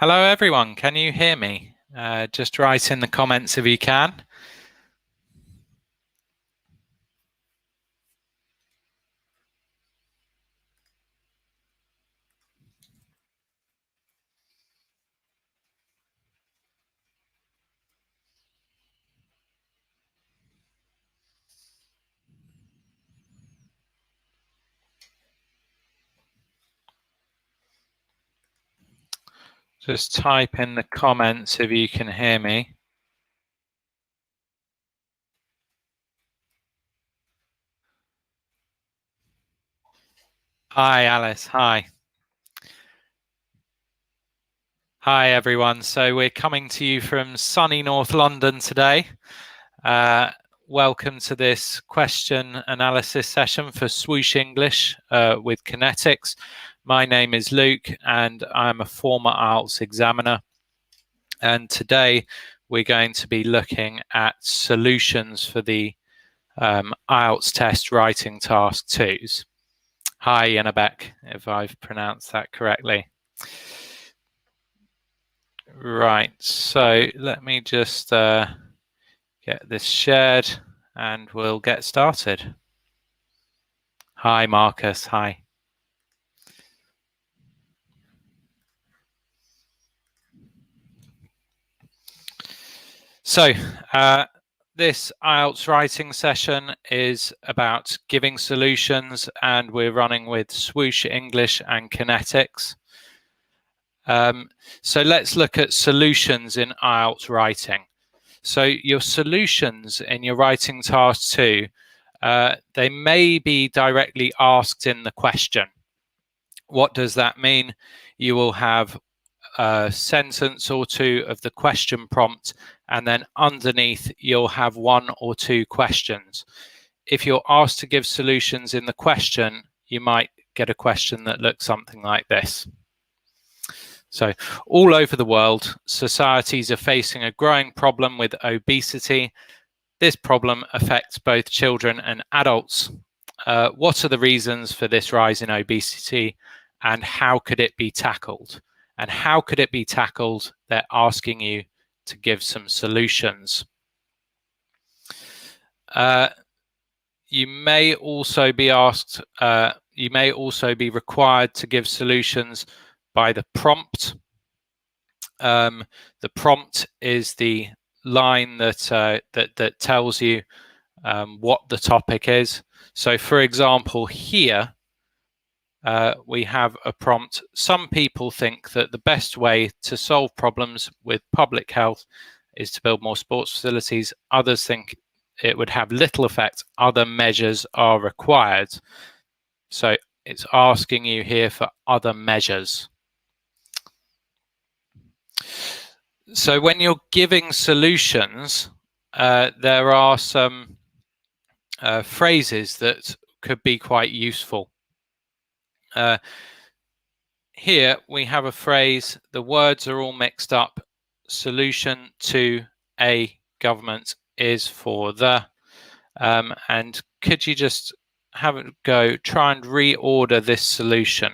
Hello everyone, can you hear me? Just write in the comments if you can. Just type in the comments if you can hear me. Hi Alice, hi. Hi everyone, so we're coming to you from sunny North London today. Welcome to this question analysis session for Swoosh English with Connetics. My name is Luke and I'm a former IELTS examiner. And today we're going to be looking at solutions for the IELTS test writing task 2s. Hi, Yenabek, if I've pronounced that correctly. Right, so let me just get this shared and we'll get started. Hi, Marcus, hi. So, this IELTS writing session is about giving solutions, and we're running with Swoosh English and Connetics. So let's look at solutions in IELTS writing. So your solutions in your writing task 2, they may be directly asked in the question. What does that mean? You will have a sentence or two of the question prompt, and then underneath you'll have 1 or 2 questions. If you're asked to give solutions in the question, you might get a question that looks something like this. So all over the world, societies are facing a growing problem with obesity. This problem affects both children and adults. What are the reasons for this rise in obesity, and how could it be tackled? And how could it be tackled? They're asking you to give some solutions. You may also be asked, you may also be required to give solutions by the prompt. The prompt is the line that that tells you what the topic is. So, for example, here we have a prompt. Some people think that the best way to solve problems with public health is to build more sports facilities. Others think it would have little effect. Other measures are required. So it's asking you here for other measures. So when you're giving solutions, there are some phrases that could be quite useful. Here we have a phrase, the words are all mixed up. Solution to a government is for the. And could you just have a go, try and reorder this solution?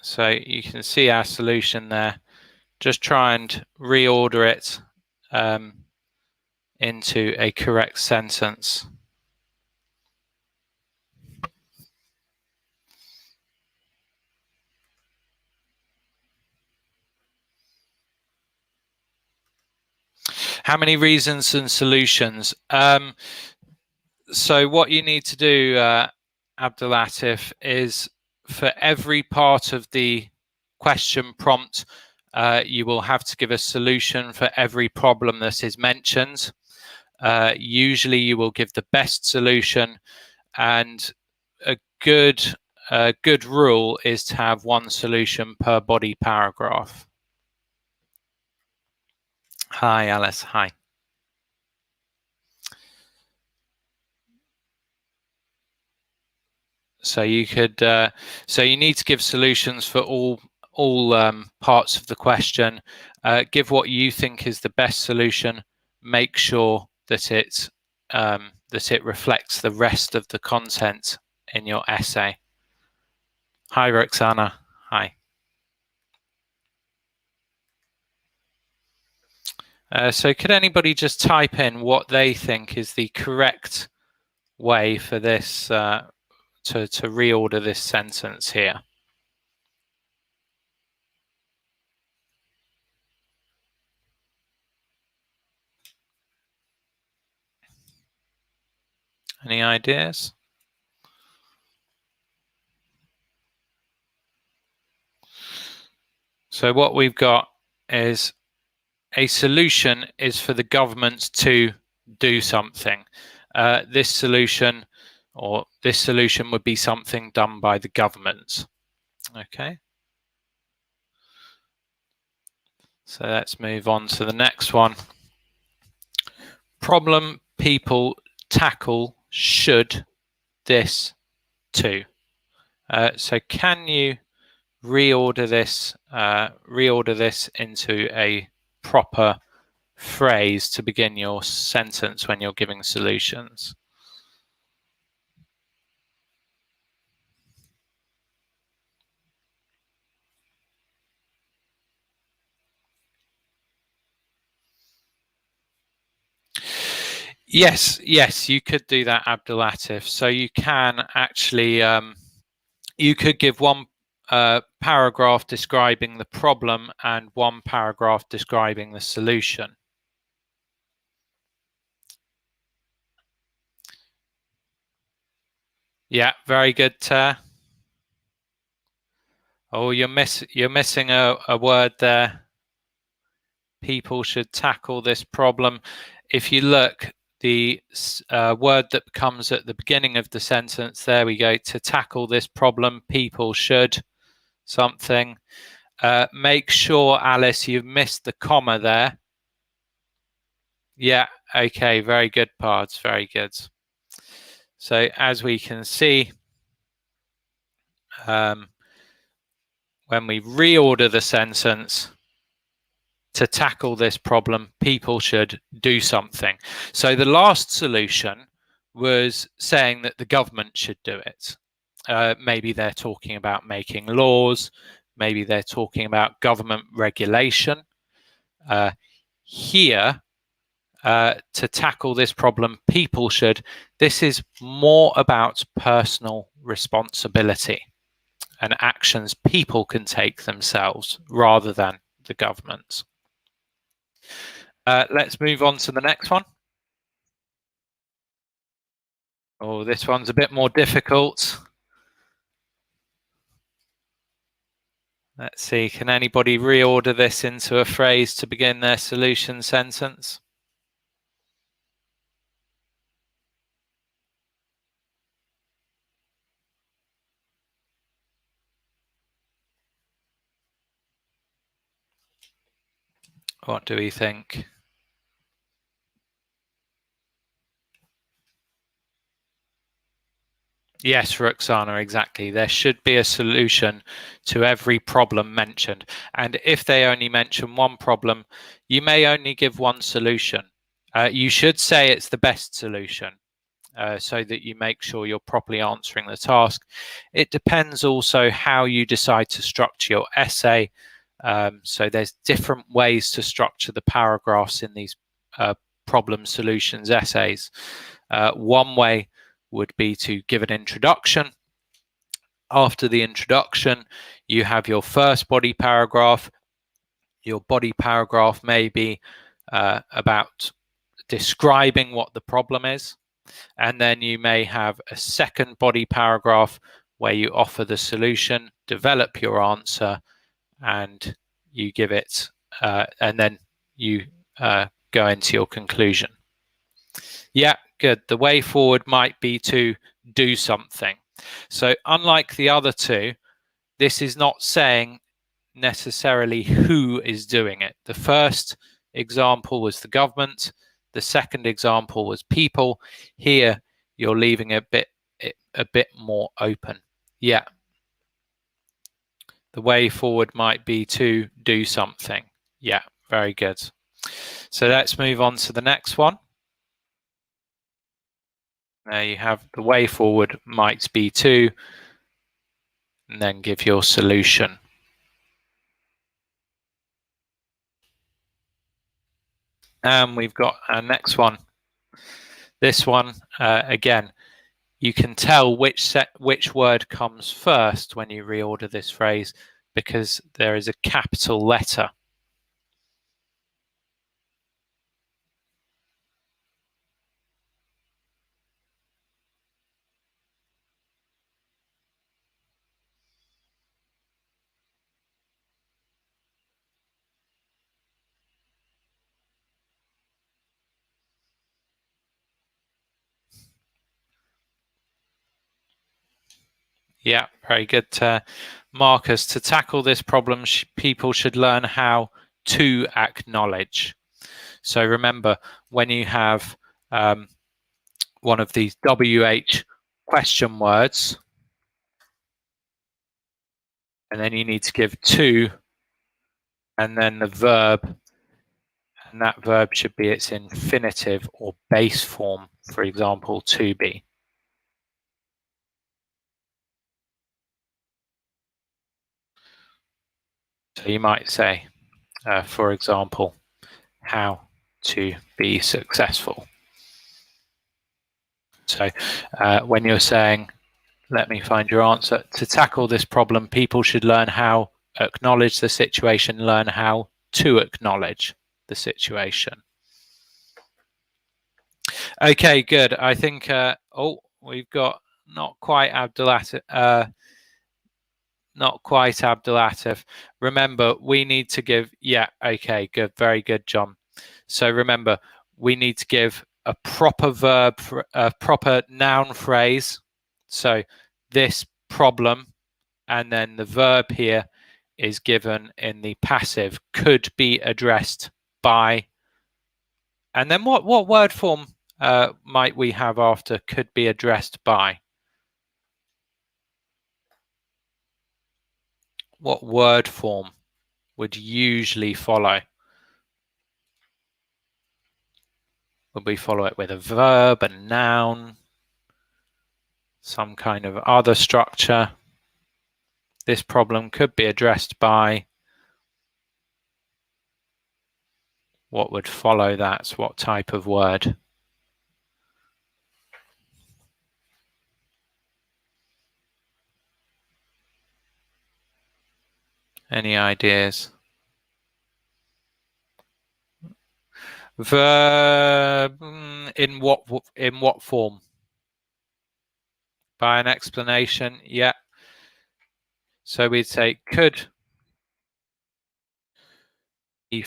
So you can see our solution there. Just try and reorder it into a correct sentence. How many reasons and solutions? So what you need to do, Abdulatif, is for every part of the question prompt, you will have to give a solution for every problem that is mentioned. Usually you will give the best solution, and a good rule is to have 1 solution per body paragraph. Hi, Alice. Hi. So you could, so you need to give solutions for all parts of the question. Give what you think is the best solution. Make sure that it reflects the rest of the content in your essay. Hi, Roxana. Hi. So could anybody just type in what they think is the correct way for this to reorder this sentence here? Any ideas? So what we've got is a solution is for the government to do something. This solution would be something done by the government. Okay. So let's move on to the next one. Problem people tackle should this too. So can you reorder this into a proper phrase to begin your sentence when you're giving solutions? Yes, you could do that, Abdulatif. So you can actually, you could give one paragraph describing the problem and one paragraph describing the solution. Yeah, very good, Ter. Oh, you're missing a word there. People should tackle this problem. If you look, the word that comes at the beginning of the sentence, there we go, to tackle this problem, people should something. Make sure, Alice, you've missed the comma there. Yeah, okay, very good, Pards, very good. So as we can see, when we reorder the sentence, to tackle this problem, people should do something. So the last solution was saying that the government should do it. Maybe they're talking about making laws. Maybe they're talking about government regulation. Here, to tackle this problem, people should. This is more about personal responsibility and actions people can take themselves rather than the government. Let's move on to the next one. Oh, this one's a bit more difficult. Let's see, can anybody reorder this into a phrase to begin their solution sentence? What do we think? Yes, Roxana, exactly. There should be a solution to every problem mentioned. And if they only mention one problem, you may only give one solution. You should say it's the best solution so that you make sure you're properly answering the task. It depends also how you decide to structure your essay. So there's different ways to structure the paragraphs in these problem solutions essays. One way would be to give an introduction. After the introduction, you have your first body paragraph. Your body paragraph may be about describing what the problem is. And then you may have a second body paragraph where you offer the solution, develop your answer, and you give it, and then you go into your conclusion. Yeah, good. The way forward might be to do something. So unlike the other two, this is not saying necessarily who is doing it. The first example was the government. The second example was people. Here, you're leaving a bit more open. Yeah. The way forward might be to do something. Yeah, very good. So let's move on to the next one. There you have the way forward might be to, and then give your solution. And we've got our next one. This one, again, you can tell which word comes first when you reorder this phrase because there is a capital letter. Yeah, very good, Marcus. To tackle this problem, people should learn how to acknowledge. So remember, when you have one of these WH question words, and then you need to give to, and then the verb, and that verb should be its infinitive or base form, for example, to be. So you might say, for example, how to be successful. So when you're saying, let me find your answer, to tackle this problem, people should learn how to acknowledge the situation, learn how to acknowledge the situation. Okay, good. I think, we've got not quite Abdulatif. Remember, we need to give, yeah, okay, good, very good, John. So remember, we need to give a proper verb, a proper noun phrase. So this problem, and then the verb here is given in the passive, could be addressed by. And then what word form might we have after could be addressed by? What word form would usually follow? Would we follow it with a verb, a noun, some kind of other structure? This problem could be addressed by. What would follow that? What type of word? Any ideas? Verb in what form? By an explanation, yeah. So we'd say could be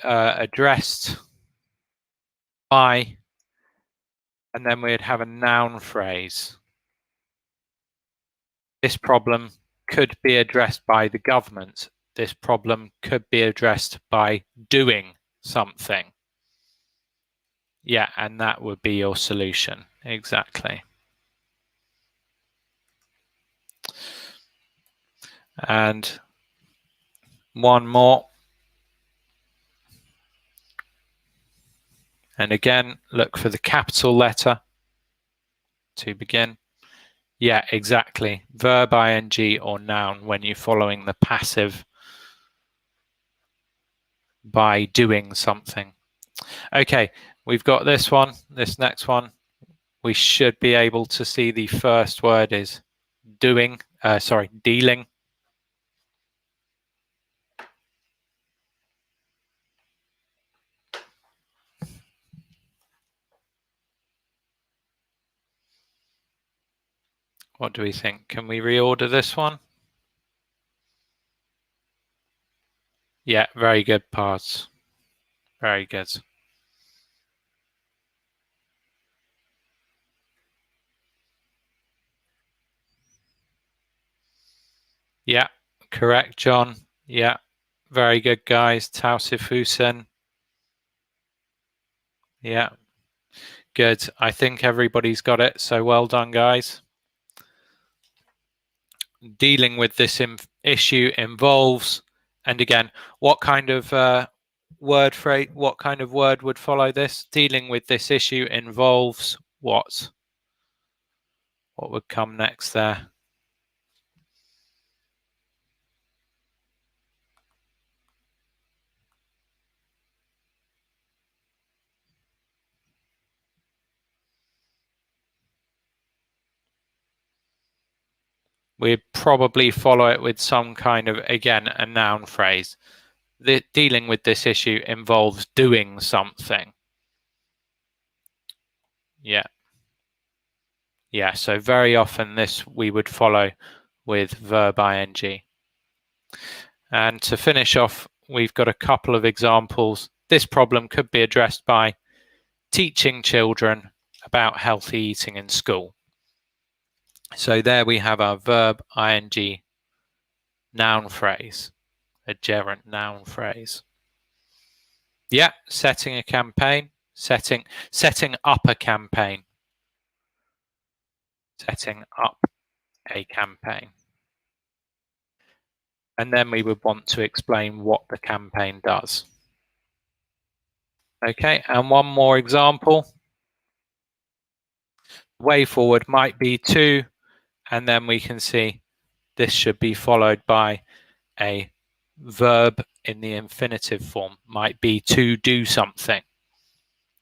addressed by, and then we'd have a noun phrase. This problem could be addressed by the government. This problem could be addressed by doing something. Yeah, and that would be your solution. Exactly. And one more. And again, look for the capital letter to begin. Yeah, exactly. Verb, ing, or noun when you're following the passive by doing something. Okay, we've got this one, this next one. We should be able to see the first word is dealing. What do we think? Can we reorder this one? Yeah, very good, Parts. Very good. Yeah, correct, John. Yeah, very good, guys. Tausif Hussein. Yeah, good. I think everybody's got it, so well done, guys. Dealing with this issue involves, and again, what kind of word phrase, what kind of word would follow this? Dealing with this issue involves what? what would come next there? We'd probably follow it with some kind of, again, a noun phrase. Dealing with this issue involves doing something. Yeah. Yeah, so very often this we would follow with verb ing. And to finish off, we've got a couple of examples. This problem could be addressed by teaching children about healthy eating in school. So there we have our verb ing noun phrase, a gerund noun phrase. Yeah, setting a campaign, setting up a campaign. Setting up a campaign. And then we would want to explain what the campaign does. Okay, and one more example. Way forward might be to, and then we can see this should be followed by a verb in the infinitive form, might be to do something.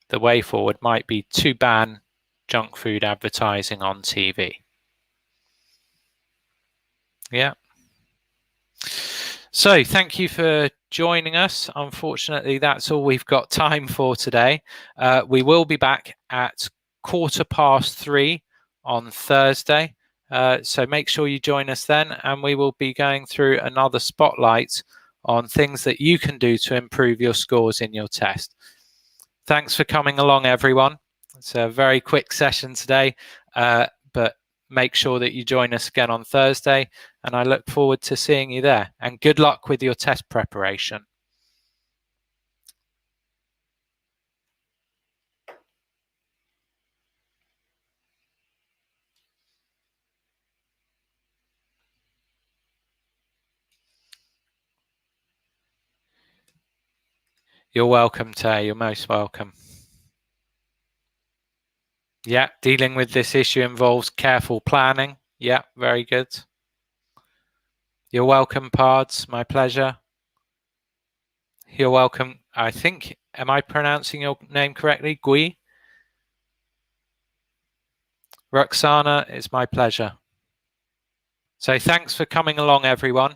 The way forward might be to ban junk food advertising on TV. Yeah. So thank you for joining us. Unfortunately, that's all we've got time for today. We will be back at 3:15 on Thursday. So make sure you join us then, and we will be going through another spotlight on things that you can do to improve your scores in your test. Thanks for coming along, everyone. It's a very quick session today, but make sure that you join us again on Thursday, and I look forward to seeing you there. And good luck with your test preparation. You're welcome, Tay. You're most welcome. Yeah, dealing with this issue involves careful planning. Yeah, very good. You're welcome, Pards. My pleasure. You're welcome. I think, am I pronouncing your name correctly? Gui? Roxana, it's my pleasure. So thanks for coming along, everyone.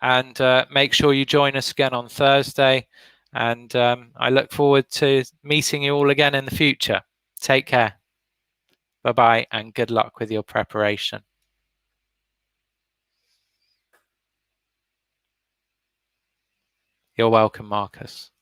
And make sure you join us again on Thursday. And I look forward to meeting you all again in the future. Take care. Bye-bye, and good luck with your preparation. You're welcome, Marcus.